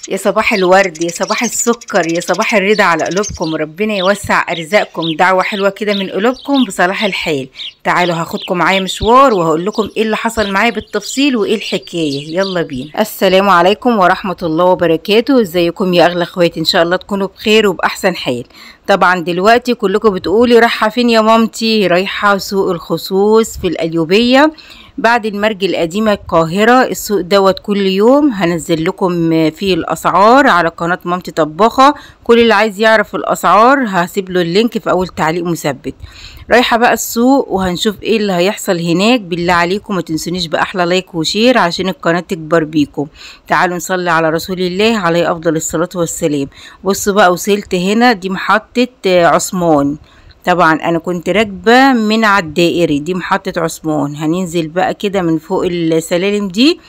يا صباح الورد، يا صباح السكر، يا صباح الرضا على قلوبكم. ربنا يوسع ارزاقكم. دعوة حلوة كده من قلوبكم بصلاح الحال. تعالوا هاخدكم معايا مشوار وهقول لكم ايه اللي حصل معايا بالتفصيل وايه الحكاية. يلا بينا. السلام عليكم ورحمة الله وبركاته. ازيكم يا اغلى اخواتي؟ ان شاء الله تكونوا بخير وباحسن حال. طبعا دلوقتي كلكم بتقولي رايحة فين يا مامتي؟ رايحة سوق الخصوص في القليوبية بعد المرج القديمة القاهرة. السوق دوت كل يوم هنزل لكم فيه الأسعار على قناة مامتي طباخة. كل اللي عايز يعرف الأسعار هسيب له اللينك في أول تعليق مثبت. رايحة بقى السوق وهنشوف ايه اللي هيحصل هناك. بالله عليكم ما تنسونيش بأحلى لايك وشير عشان القناة تكبر بيكم. تعالوا نصلي على رسول الله عليه أفضل الصلاة والسلام. بصوا بقى وصلت هنا، دي محطة عثمان. طبعا انا كنت راكبه من على الدائري، دي محطه عثمان. هننزل بقى كده من فوق السلالم دي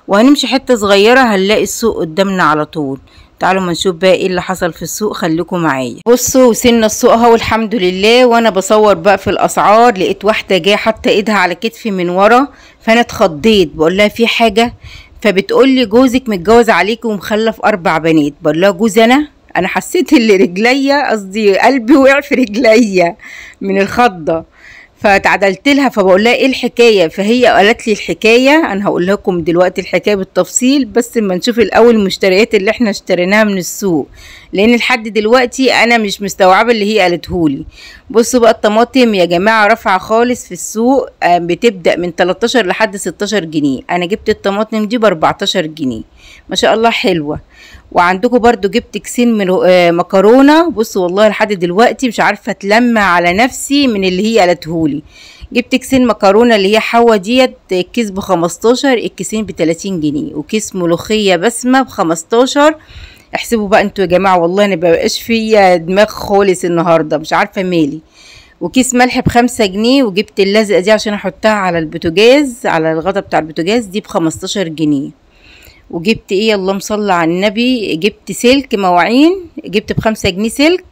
وهنمشي حته صغيره هنلاقي السوق قدامنا على طول. تعالوا ما نشوف بقى ايه اللي حصل في السوق، خليكم معايا. بصوا وصلنا السوق اهو الحمد لله. وانا بصور بقى في الاسعار لقيت واحده جايه حاطه ايدها على كتفي من ورا، فانا اتخضيت بقول لها في حاجه؟ فبتقول لي جوزك متجوز عليكي ومخلف 4 بنات. بقول لها جوز انا حسيت ان رجليا قصدي قلبي وقع في رجليا من الخضه. فتعدلت لها فبقول لها ايه الحكايه؟ فهي قالت لي الحكايه، انا هقول لكم دلوقتي الحكايه بالتفصيل، بس اما نشوف الاول المشتريات اللي احنا اشتريناها من السوق، لان لحد دلوقتي انا مش مستوعبه اللي هي قالتهولي. بصوا بقى الطماطم يا جماعه رافعه خالص في السوق، بتبدا من 13 لحد 16 جنيه. انا جبت الطماطم دي ب 14 جنيه ما شاء الله حلوه. وعندكم برضو جبت كيسين من مكرونه. بصوا والله لحد دلوقتي مش عارفه اتلم على نفسي من اللي هي قالتهولي. جبت كيسين مكرونه اللي هي حوا ديت، الكيس ب15، الكيسين ب30 جنيه. وكيس ملوخيه بسمه ب15. احسبوا بقى انتوا يا جماعه، والله انا مبقاش فيا دماغ خالص النهارده، مش عارفه مالي. وكيس ملح ب5 جنيه. وجبت اللزقه دي عشان احطها على البوتاجاز، على الغطا بتاع البوتاجاز، دي ب15 جنيه. وجبت ايه اللهم صل على النبي، جبت سلك مواعين، جبت ب5 جنيه سلك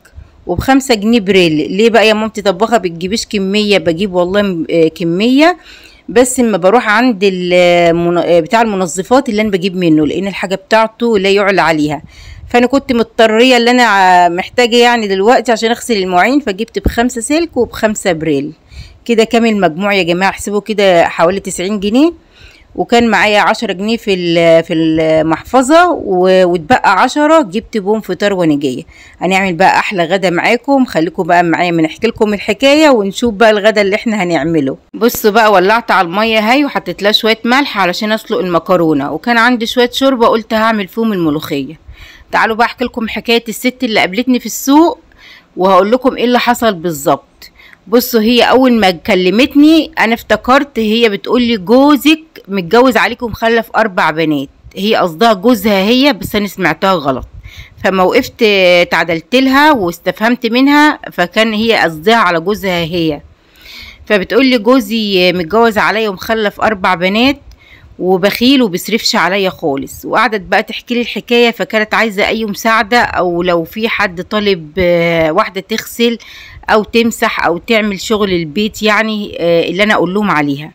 وب5 جنيه بريل. ليه بقى يا مامتي طباخه بتجيبيش كميه؟ بجيب والله كميه، بس اما بروح عند بتاع المنظفات اللي انا بجيب منه، لان الحاجه بتاعته لا يعلى عليها. فانا كنت مضطريه اللي انا محتاجه يعني دلوقتي عشان اغسل المواعين، فجبت ب5 سلك وب5 بريل. كده كام المجموع يا جماعه؟ احسبوا كده حوالي 90 جنيه. وكان معايا 10 جنيه في المحفظة، واتبقى 10 جبت بهم فطار وانا جايه. هنعمل بقى احلى غدا معاكم، خليكم بقى معايا من احكي لكم الحكايه ونشوف بقى الغدا اللي احنا هنعمله. بصوا بقى ولعت على الميه اهي وحطيت لها شويه ملح علشان اسلق المكرونه، وكان عندي شويه شوربه قلت هعمل فيهم الملوخيه. تعالوا بقى احكي لكم حكايه الست اللي قابلتني في السوق وهقول لكم ايه اللي حصل بالظبط. بصوا هي اول ما كلمتني انا افتكرت هي بتقول لي جوزك متجوز عليكم ومخلف 4 بنات. هي قصدها جوزها هي، بس انا سمعتها غلط. فما وقفت تعدلت لها واستفهمت منها، فكان هي قصدها على جوزها هي. فبتقول لي جوزي متجوز عليا ومخلف 4 بنات وبخيل وبيصرفش عليا خالص. وقعدت بقى تحكي لي الحكايه، فكانت عايزه اي مساعده، او لو في حد طالب واحده تغسل او تمسح او تعمل شغل البيت يعني اللي انا اقول لهم عليها.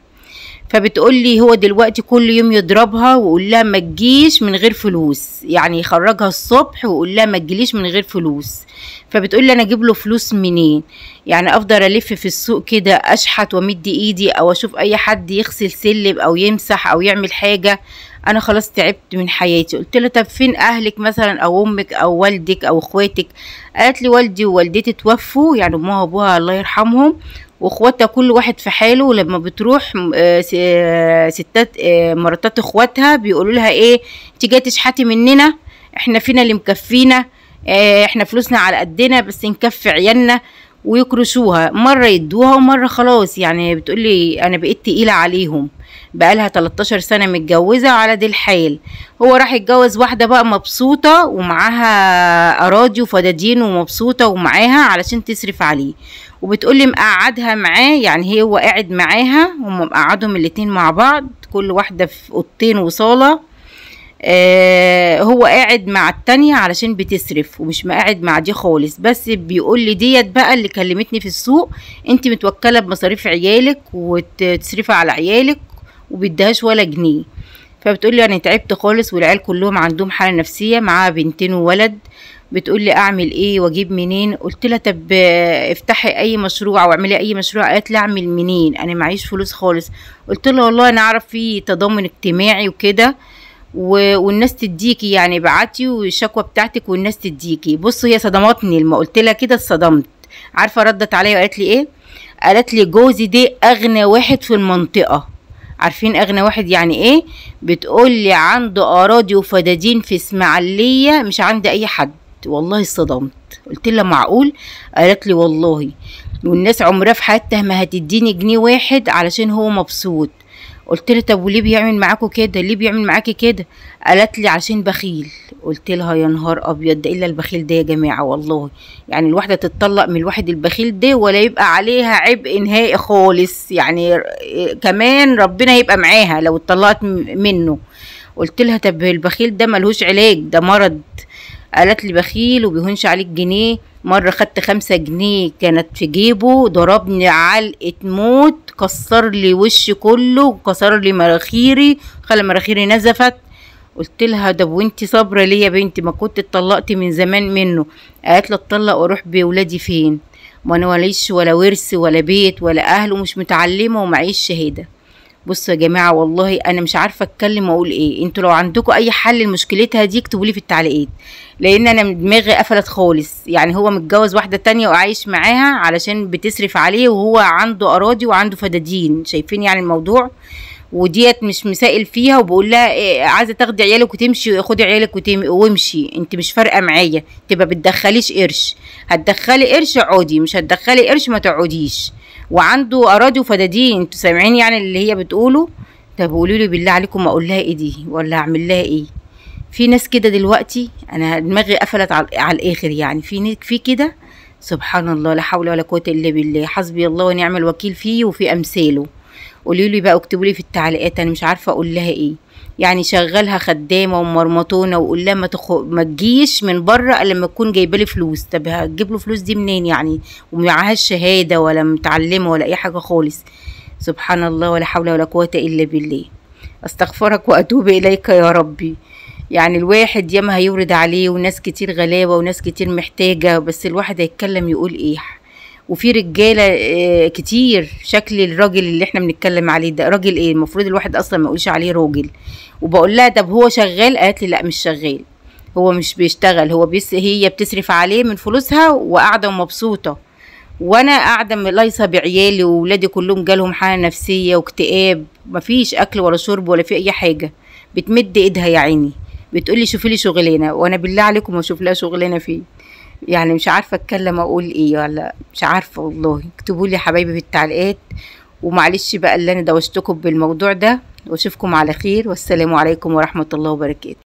فبتقول لي هو دلوقتي كل يوم يضربها ويقول لها ما تجيش من غير فلوس، يعني يخرجها الصبح ويقول لها ما تجيليش من غير فلوس. فبتقول لي انا اجيب له فلوس منين؟ يعني افضل الف في السوق كده اشحت وامد ايدي، او اشوف اي حد يغسل سلم او يمسح او يعمل حاجه؟ انا خلاص تعبت من حياتي. قلت له طب فين اهلك مثلا، او امك او والدك او اخواتك؟ قالت لي والدي ووالدتي توفوا، يعني امها وابوها الله يرحمهم، واخواتها كل واحد في حاله. ولما بتروح ستات مراتات اخواتها بيقولوا لها ايه، انت جايه تشحتي مننا؟ احنا فينا اللي مكفينا، احنا فلوسنا على قدنا بس نكفي عيالنا. ويكرشوها، مره يدوها ومره خلاص. يعني بتقولي انا بقيت تقيله عليهم، بقالها 13 سنه متجوزه على دي الحال. هو راح يتجوز واحده بقى مبسوطه ومعاها اراضي وفدادين ومبسوطه ومعاها علشان تصرف عليه. وبتقولي مقعدها معاه، يعني هو قاعد معاها، هم مقعدهم الاتنين مع بعض، كل واحده في اوضتين وصاله. هو قاعد مع التانية علشان بتصرف، ومش قاعد مع دي خالص. بس بيقول لي ديت بقى اللي كلمتني في السوق، انت متوكله بمصاريف عيالك وتصرفي على عيالك وبيدهاش ولا جنيه. فبتقولي انا تعبت خالص والعيال كلهم عندهم حالة نفسية، معاها بنتين وولد. بتقولي اعمل ايه واجيب منين؟ قلت لها طب افتحي اي مشروع او اعملي اي مشروع. قالت لي اعمل منين، انا معيش فلوس خالص. قلت لها والله انا اعرف في تضامن اجتماعي وكده والناس تديكي، يعني بعتي والشكوى بتاعتك والناس تديكي. بص هي صدمتني لما قلت لها كده، اتصدمت. عارفه ردت عليا وقالت لي ايه؟ قالت لي جوزي ده اغنى واحد في المنطقه. عارفين اغنى واحد يعني ايه؟ بتقول لي عنده اراضي وفدادين في اسماعيليه مش عند اي حد. والله اتصدمت، قلت لها معقول؟ قالت لي والله، والناس عمرها في حياتها ما هتديني جنيه واحد علشان هو مبسوط. قلت لها طب وليه بيعمل معاكوا كده؟ ليه بيعمل معاكي كده؟ قالت لي عشان بخيل. قلت لها يا نهار ابيض، ده الا البخيل ده يا جماعه والله. يعني الواحده تتطلق من الواحد البخيل ده ولا يبقى عليها عبء نهائي خالص، يعني كمان ربنا يبقى معاها لو اتطلقت منه. قلت لها طب البخيل ده ملهوش علاج، ده مرض. قالت لي بخيل وبيهونش عليك جنيه. مرة خدت 5 جنيه كانت في جيبه، ضربني علقة موت، كسر لي وشي كله وكسر لي مراخيري، خلى مراخيري نزفت. قلت لها ده وانتي صابرة ليه يا بنتي؟ ما كنت اتطلقتي من زمان منه. قالت لي اتطلق واروح بولادي فين؟ ما انا وليش ولا ورث ولا بيت ولا اهل ومش متعلمة ومعيش شهادة. بصوا يا جماعه والله انا مش عارفه اتكلم واقول ايه. انتوا لو عندكم اي حل لمشكلتها دي اكتبوا لي في التعليقات، لان انا دماغي قفلت خالص. يعني هو متجوز واحده تانية وعايش معاها علشان بتصرف عليه، وهو عنده اراضي وعنده فدادين. شايفين يعني الموضوع؟ وديت مش مسائل فيها، وبقول لها إيه، عايزه تاخدي عيالك وتمشي، خدي عيالك وامشي، انت مش فارقه معايا، تبقى بتدخليش قرش. هتدخلي قرش اقعدي، مش هتدخلي قرش ما تقعديش. وعنده اراضي وفدادين، انتوا سامعين يعني اللي هي بتقوله؟ طب قولوا لي بالله عليكم اقول لها ايه دي ولا اعمل لها ايه؟ في ناس كده دلوقتي، انا دماغي قفلت على الاخر. يعني في كده سبحان الله، لا حول ولا قوه الا بالله، حسبي الله ونعم الوكيل فيه وفي امثاله. قولوا لي بقى، اكتبوا لي في التعليقات، انا مش عارفه اقول لها ايه. يعني شغلها خدامه ومرمطونه وقول لها ما تجيش من بره الا لما تكون جايبه لي فلوس. طب هتجيب له فلوس دي منين يعني؟ ومعهاش شهاده ولا متعلمه ولا اي حاجه خالص. سبحان الله ولا حول ولا قوه الا بالله. استغفرك واتوب اليك يا ربي. يعني الواحد ياما هيورد عليه، وناس كتير غلابه وناس كتير محتاجه، بس الواحد هيتكلم يقول ايه؟ وفي رجاله كتير. شكل الراجل اللي احنا بنتكلم عليه ده راجل ايه؟ المفروض الواحد اصلا ما يقولش عليه راجل. وبقول لها طب هو شغال؟ قالت لي لا مش شغال، هو مش بيشتغل، هو هي بتصرف عليه من فلوسها وقاعده ومبسوطه، وانا قاعده لايصه بعيالي وولادي كلهم جالهم حاله نفسيه واكتئاب، مفيش اكل ولا شرب ولا في اي حاجه. بتمد ايدها يا عيني، بتقولي شوفي لي شغلانه، وانا بالله عليكم اشوف لها شغلانه فين؟ يعني مش عارفه اتكلم اقول ايه ولا مش عارفه والله. اكتبوا لي حبايبي في التعليقات، ومعلش بقى اللي انا دوشتكم بالموضوع ده، واشوفكم على خير، والسلام عليكم ورحمه الله وبركاته.